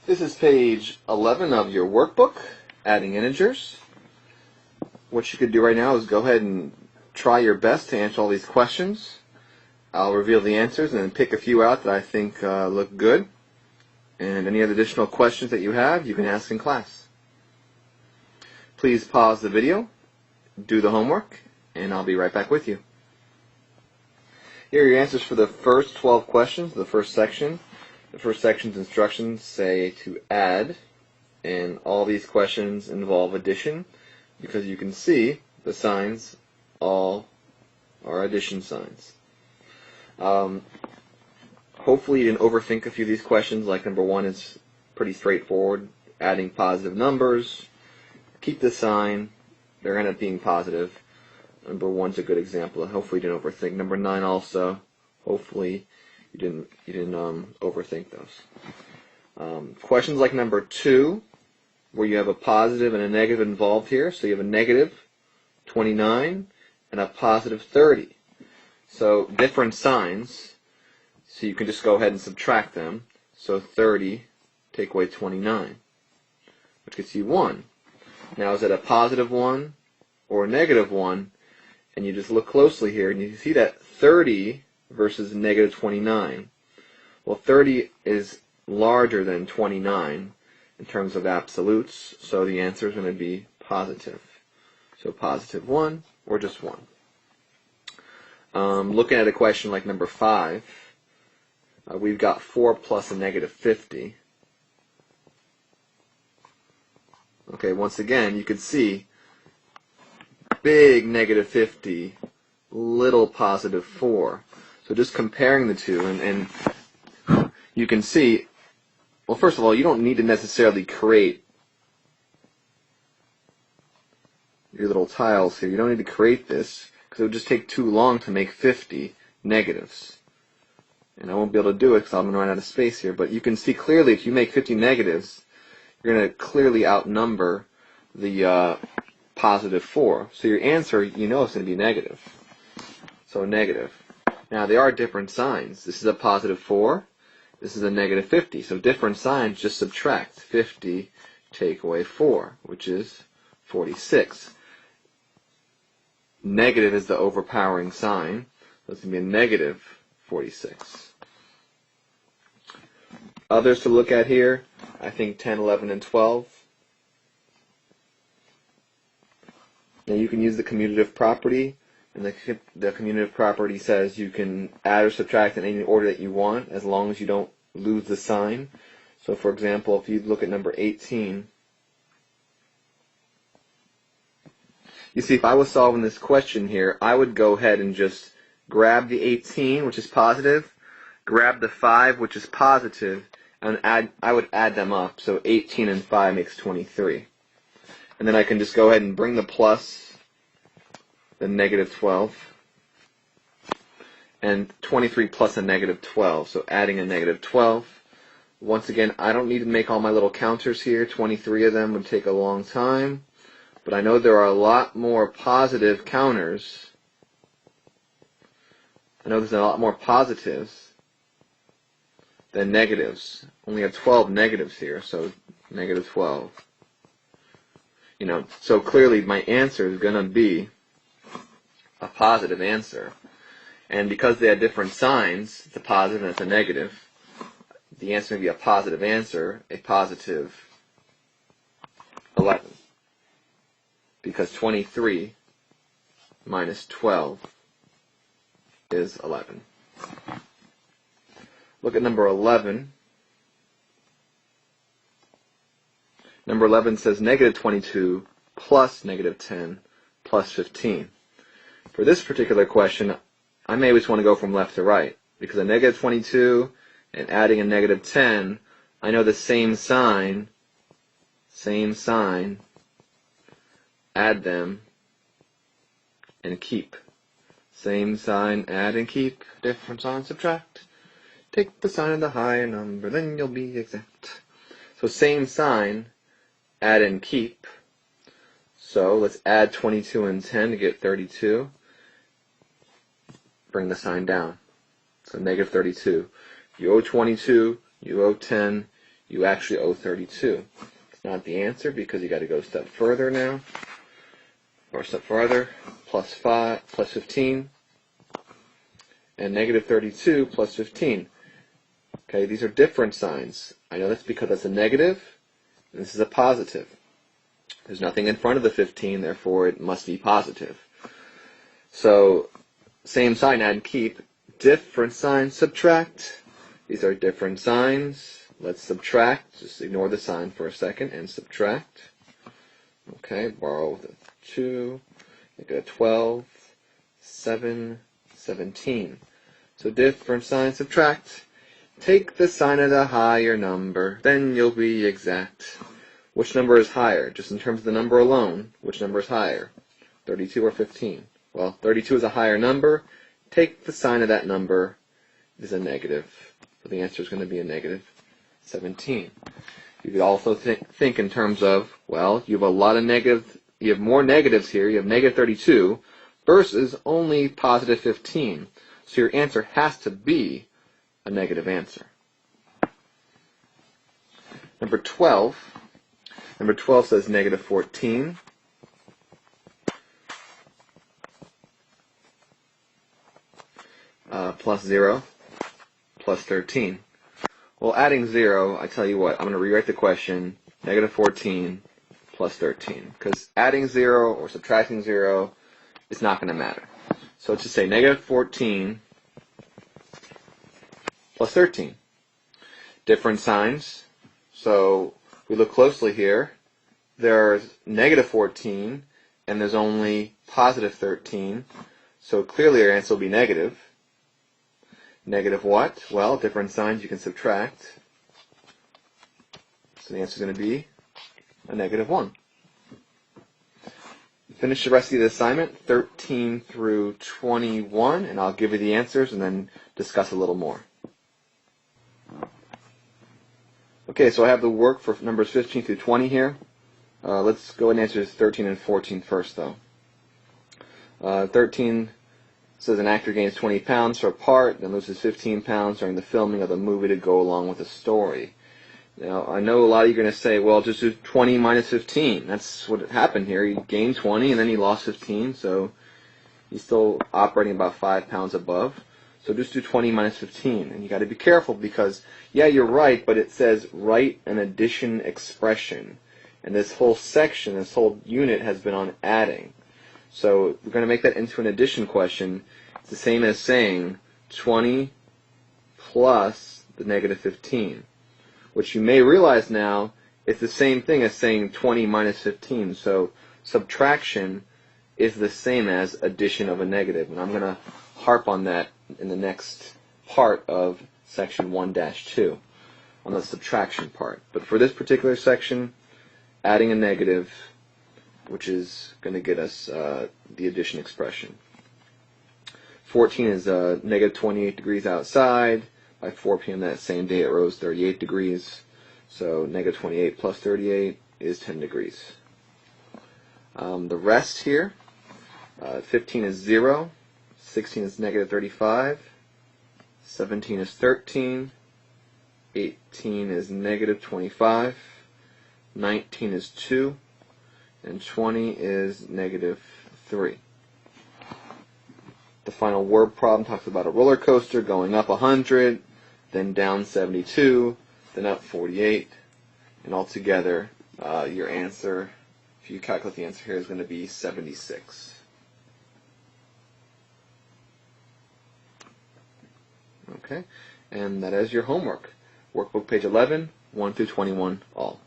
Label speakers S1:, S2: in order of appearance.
S1: This is page 11 of your workbook, Adding Integers. What you could do right now is go ahead and try your best to answer all these questions. I'll reveal the answers and then pick a few out that I think look good. And any other additional questions that you have, you can ask in class. Please pause the video, do the homework, and I'll be right back with you. Here are your answers for the first 12 questions, the first section. The first section's instructions say to add, and all these questions involve addition, because you can see the signs all are addition signs. Hopefully you didn't overthink a few of these questions, like number 1 is pretty straightforward, adding positive numbers. Keep the sign, they're going to end up being positive. Number 1's a good example, and hopefully you didn't overthink. Number 9 also, hopefully you didn't overthink those. Questions like number 2, where you have a positive and a negative involved here. So you have a negative 29 and a positive 30. So different signs, so you can just go ahead and subtract them. So 30, take away 29, which gets you 1. Now is it a positive 1 or a negative 1? And you just look closely here, and you see that 30 versus negative 29. Well, 30 is larger than 29 in terms of absolutes, so the answer is going to be positive. So positive 1 or just 1. Looking at a question like number 5, we've got 4 plus a negative 50. Okay, once again, you can see big negative 50, little positive 4. So just comparing the two, and you can see, well, first of all, you don't need to necessarily create your little tiles here. You don't need to create this, because it would just take too long to make 50 negatives. And I won't be able to do it because I'm going to run out of space here. But you can see clearly if you make 50 negatives, you're going to clearly outnumber the positive 4. So your answer, you know, is going to be negative. So negative. Now, they are different signs. This is a positive 4. This is a negative 50. So different signs, just subtract. 50, take away 4, which is 46. Negative is the overpowering sign. So it's going to be a negative 46. Others to look at here, I think 10, 11, and 12. Now you can use the commutative property, and the commutative property says you can add or subtract in any order that you want, as long as you don't lose the sign. So for example, if you look at number 18, you see if I was solving this question here, I would go ahead and just grab the 18, which is positive, grab the 5, which is positive, and I would add them up. So 18 and 5 makes 23. And then I can just go ahead and bring the plus, the negative 12, and 23 plus a negative 12. So adding a negative 12. Once again, I don't need to make all my little counters here. 23 of them would take a long time. But I know there are a lot more positive counters. I know there's a lot more positives than negatives. Only have 12 negatives here, so negative 12. You know, so clearly my answer is going to be a positive answer. And because they have different signs, it's a positive and it's a negative, the answer may be a positive answer, a positive 11. Because 23 minus 12 is 11. Look at number 11. Number 11 says negative 22 plus negative 10 plus 15. For this particular question, I may always want to go from left to right, because a negative 22 and adding a negative 10, I know the same sign, add them, and keep. Same sign, add and keep, different sign, subtract. Take the sign of the higher number, then you'll be exact. So same sign, add and keep. So let's add 22 and 10 to get 32. Bring the sign down. So negative 32. You owe 22, you owe 10, you actually owe 32. It's not the answer because you got to go a step further now, or a step farther. Plus 15, and negative 32 plus 15. Okay, these are different signs. I know that's because that's a negative, and this is a positive. There's nothing in front of the 15, therefore it must be positive. So, same sign, add and keep. Different signs, subtract. These are different signs. Let's subtract. Just ignore the sign for a second and subtract. Okay, borrow the 2. Make it a 12, 7, 17. So different signs, subtract. Take the sign of the higher number, then you'll be exact. Which number is higher? Just in terms of the number alone, which number is higher? 32 or 15? Well, 32 is a higher number. Take the sign of that number is a negative. So the answer is going to be a negative 17. You could also think in terms of, well, you have a lot of you have more negatives here. You have negative 32 versus only positive 15. So your answer has to be a negative answer. Number 12. Number 12 says negative 14. Plus 0, plus 13. Well, adding 0, I tell you what, I'm going to rewrite the question, negative 14 plus 13. Because adding 0 or subtracting 0 is not going to matter. So let's just say negative 14 plus 13. Different signs. So if we look closely here, there's negative 14 and there's only positive 13. So clearly our answer will be negative. Negative what? Well, different signs you can subtract. So the answer is going to be a negative 1. Finish the rest of the assignment, 13 through 21, and I'll give you the answers and then discuss a little more. Okay, so I have the work for numbers 15 through 20 here. Let's go and answer 13 and 14 first, though. 13 says an actor gains 20 pounds for a part, then loses 15 pounds during the filming of the movie to go along with the story. Now, I know a lot of you are going to say, well, just do 20 minus 15. That's what happened here. He gained 20 and then he lost 15, so he's still operating about 5 pounds above. So just do 20 minus 15. And you got to be careful because, yeah, you're right, but it says write an addition expression. And this whole section, this whole unit has been on adding. So we're going to make that into an addition question. It's the same as saying 20 plus the negative 15. Which you may realize now is the same thing as saying 20 minus 15. So subtraction is the same as addition of a negative. And I'm going to harp on that in the next part of section 1-2, on the subtraction part. But for this particular section, adding a negative, which is going to get us the addition expression. 14 is negative 28 degrees outside. By 4 p.m. that same day, it rose 38 degrees. So negative 28 plus 38 is 10 degrees. The rest here, 15 is 0. 16 is negative 35. 17 is 13. 18 is negative 25. 19 is 2. And 20 is negative 3. The final word problem talks about a roller coaster going up 100, then down 72, then up 48, and altogether your answer, if you calculate the answer here, is going to be 76. Okay, and that is your homework. Workbook page 11, 1 through 21, all.